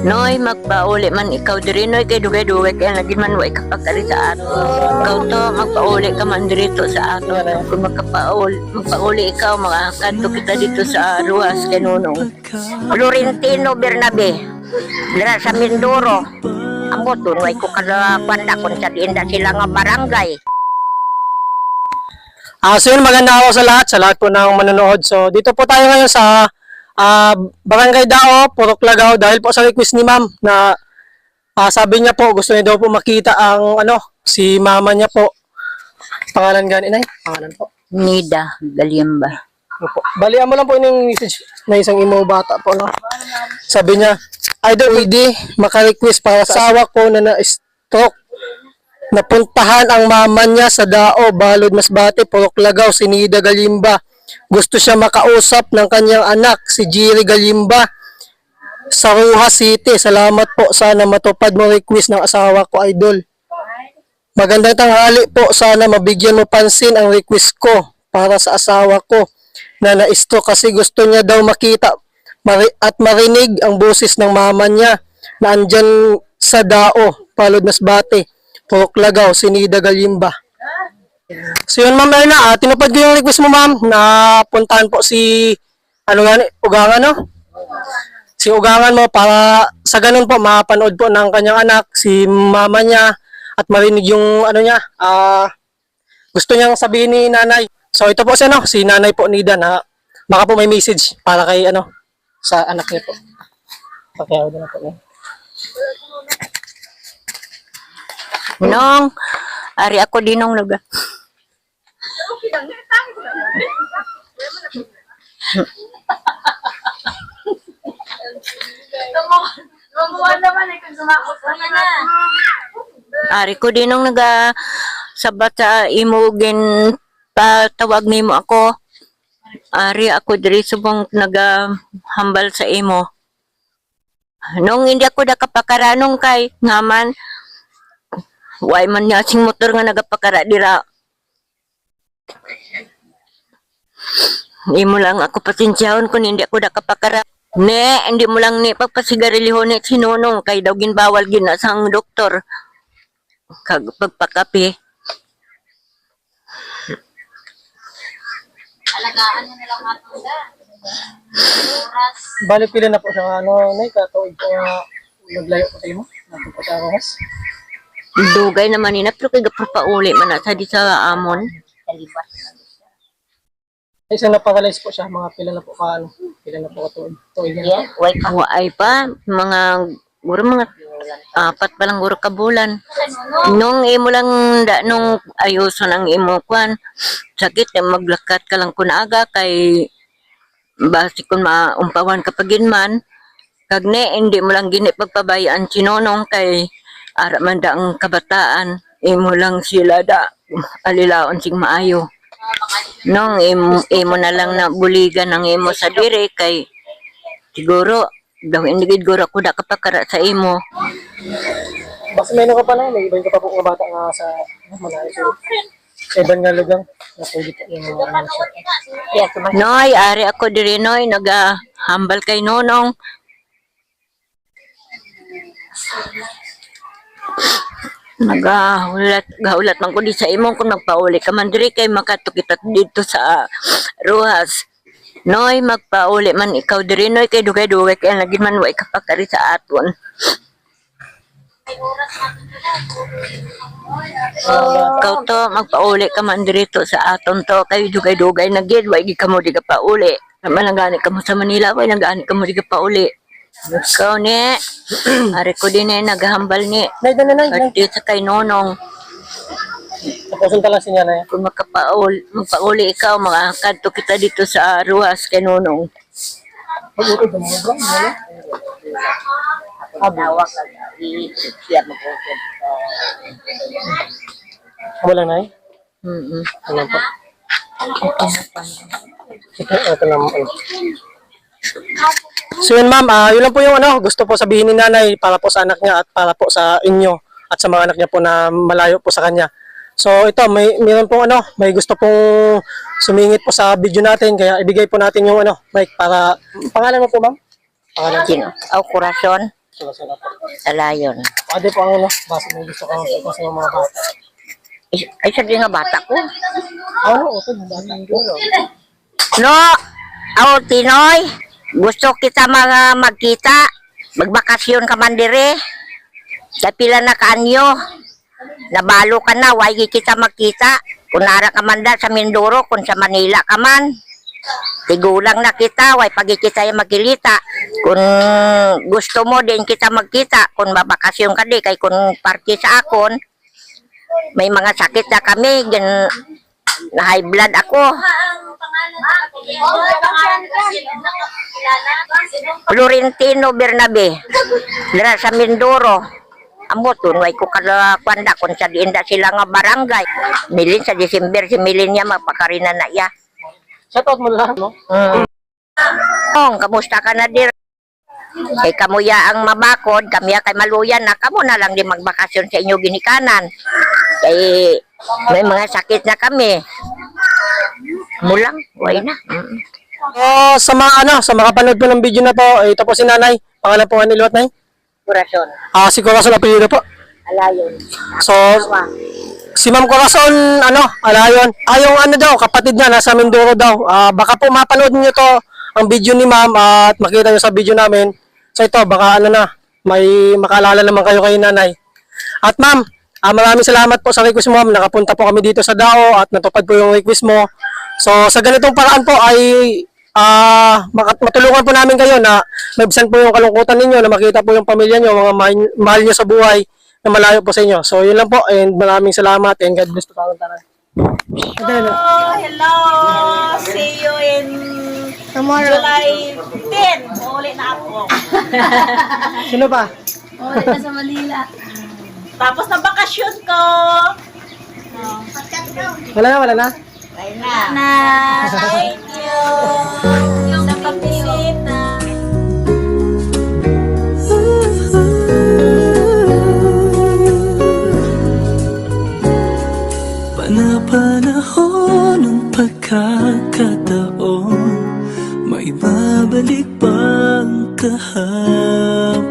Noy, magpauli man ikaw diri noy kay dugay-dugay kay lagi man way kapagkari sa ato. Ikaw to magpauli ka man dirito sa ato. Kung magpauli ikaw makakadto kita dito sa Ruas kay Nunong. Florentino Bernabe. Dira sa Mindoro. Amo to way ko kada kwanda kun sa diin sila nga barangay. So yun, maganda ako sa lahat po ng manonood. So dito po tayo ngayon sa Barangay Dao, Purok Lagaw, dahil po sa request ni ma'am na sabi niya po gusto niya daw po makita ang si mama niya po. Pangalan gani na pangalan po. Nida Galiamba. Opo. Balian mo lang po yung message na isang imo bata po, no? Sabi niya, Idol pwede maka-request para sa asawa ko na na-stroke. Napuntahan ang mama niya sa Dao, Balod Masbate, Purok Lagaw, si Nida Galimba. Gusto siya makausap ng kanyang anak, si Jerry Galimba, sa Rojas City. Salamat po, sana matupad mo request ng asawa ko, Idol. Magandang tanghali po, sana mabigyan mo pansin ang request ko para sa asawa ko na na-stroke kasi gusto niya daw makita at marinig ang boses ng mama niya na andyan sa Dao, Balod Masbate, Purok Lagaw, si Nida Galimba. So yun ma'am Erna, tinupad ko yung request mo ma'am na puntahan po si Ugangan, no? Si Ugangan mo para sa ganun po mapanood po ng kanyang anak, si mama niya at marinig yung gusto niyang sabihin ni nanay. So ito po siya, no? Si nanay po Nida na baka po may message para kay sa anak niya po. Pakiyaw na po niya. Nong, ari ako dinong naga. Ari ko dinong naga sabat sa imugin patawag nimo ako. Ari ako diri subong naga hambal sa imo. Nung hindi ako nakapakaranong kay ngaman way man niya sing motor nga nagapakara dira. Hindi mo lang ako pasensyahon kung hindi ako nakapakara. Ne, hindi mo lang ni pagpasigarilihon ni sinunong kay daw ginbawal gina sang doktor. Kag pagpakape. Alagaan mo nilang matunda. Oras. Balik pila na po sa nay katuig ko naglayo po tayo mo. Nato po sa Rojas. Dugay naman nina pero kay pauli man na sa di sa amon. Kalibat. Isang na-paralyze po siya, mga pila na po pila na po katuig niya. Yeah, wait pa. Waay pa mga guro mga apat pa lang guro ka bulan. Nung imo lang nung ayuson ang imo kwan. Sakit maglakat ka lang kunaga kay basi kun maumpawan ka paginman. Kagne hindi mo lang gini pagpabayaan sinonong kay ara man da ang kabataan. Imo lang sila da alilaon sing maayo. Nung imo na lang na buligan ang imo sa dire kay siguro daw hindi guro ako da kapakara sa imo. Basta may ka pa na, may iba ka pa po mga bata nga sa malayo so. Iban nga lugang napuli po yung Yeah, kumain. Noy, ari ako dire noy nagahambal kay Nonong. Gahulat man ko di sa imong kung magpauli ka man diri kay makatukita dito sa Ruas. Noy, magpauli man ikaw diri noy kay dugay-dugay kay lagi man way kapakari sa aton. Ikaw to magpauli ka man diri to sa aton to kay dugay-dugay na gid way gid kamo di ka pauli. Manangani kamo sa Manila way nangani kamo di ka pauli. Ikaw ni, ari ko din naghahambal ni. Nay. Dito sa kay Nonong. Tapusin ka lang siya na yan. Kung magpauli ikaw, makakadto kita dito sa Ruas kay Nonong. Mag-ukod mo ba? Tawag lang. I-share mo po. Wala na eh. Ano po? Ito na mo. So yun ma'am, yun lang po yung gusto po sabihin ni nanay para po sa anak niya at para po sa inyo at sa mga anak niya po na malayo po sa kanya. So ito, mayroon pong may gusto pong sumingit po sa video natin kaya ibigay po natin yung mic para pangalan mo po ma'am? Pangalan. Sino? Kurasyon. Sala-sala po. Salayon. Pwede po ang ano, base ng gusto kang sa mga bata. Ay, sabi nga bata ko. Ano, ito, bata ko. No, Tinoy, gusto kita magkita. Magbakasyon ka man dire. Sa pila na kaanyo. Nabalo ka na, why kita magkita. Kung nara ka man da sa Mindoro, kung sa Manila ka man. Tigulang na kita, why pag kita yung magkilita. Kung gusto mo din kita magkita, kung babakasyon ka di, kay kung party sa akon, may mga sakit na kami, na high blood ako. Florentino Bernabe, dira sa Mindoro. Amo tunway ko kwanda kung sa diin da sila nga barangay. Milin sa December si Milin niya magpakarina na iya. Shoutout mo lang, no? Kamusta ka na dir? Kay kamuya ang mabakod, kamiya kay maluyan na, kamo na lang di magbakasyon sa inyo ginikanan. Kay may mga sakit na kami. Mulang, way na. Sa mga sa mga panood po ng video na to, ito po si Nanay. Pangalan po ni Lot, Nay? Corazon, Si Corazon apelyido po. alayon. So, si Ma'am Corazon, alayon. Yung daw, kapatid niya, nasa Mindoro daw. Baka po mapanood niyo to, ang video ni Ma'am, at makita niyo sa video namin. So ito, baka may makaalala naman kayo kay Nanay. At Ma'am, maraming salamat po sa request mo, Ma'am. Nakapunta po kami dito sa Dao at natupad po yung request mo. So, sa ganitong paraan po ay matulungan po namin kayo na maibsan po yung kalungkutan ninyo, na makita po yung pamilya nyo, mga mahal nyo sa buhay na malayo po sa inyo. So, yun lang po, and maraming salamat, and God bless po sa tanan. Hello! See you in July 10. Uli na ako. Sino pa? Uli na sa Manila. Tapos na bakasyon ko. Wala na. Ayun na. Thank you. Sa pagbisita. Panahon ng pagkakataon, maibabalik bang kahapon?